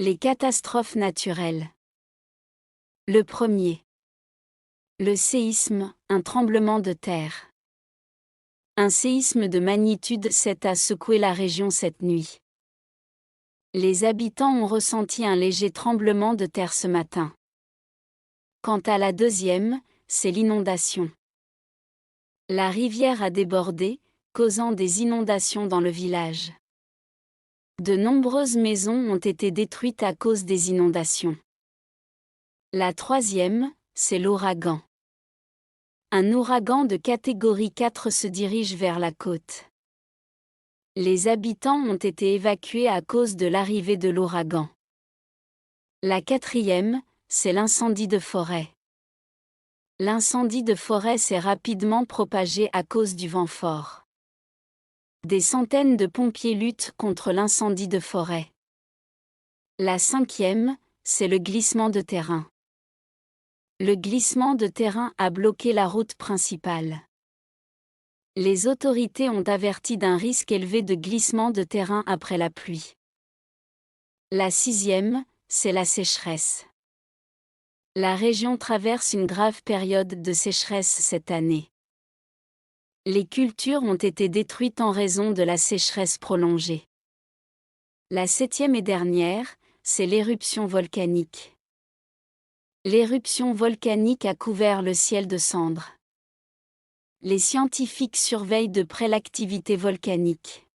Les catastrophes naturelles. Le premier. Le séisme, un tremblement de terre. Un séisme de magnitude 7 a secoué la région cette nuit. Les habitants ont ressenti un léger tremblement de terre ce matin. Quant à la deuxième, c'est l'inondation. La rivière a débordé, causant des inondations dans le village. De nombreuses maisons ont été détruites à cause des inondations. La troisième, c'est l'ouragan. Un ouragan de catégorie 4 se dirige vers la côte. Les habitants ont été évacués à cause de l'arrivée de l'ouragan. La quatrième, c'est l'incendie de forêt. L'incendie de forêt s'est rapidement propagé à cause du vent fort. Des centaines de pompiers luttent contre l'incendie de forêt. La cinquième, c'est le glissement de terrain. Le glissement de terrain a bloqué la route principale. Les autorités ont averti d'un risque élevé de glissement de terrain après la pluie. La sixième, c'est la sécheresse. La région traverse une grave période de sécheresse cette année. Les cultures ont été détruites en raison de la sécheresse prolongée. La septième et dernière, c'est l'éruption volcanique. L'éruption volcanique a couvert le ciel de cendres. Les scientifiques surveillent de près l'activité volcanique.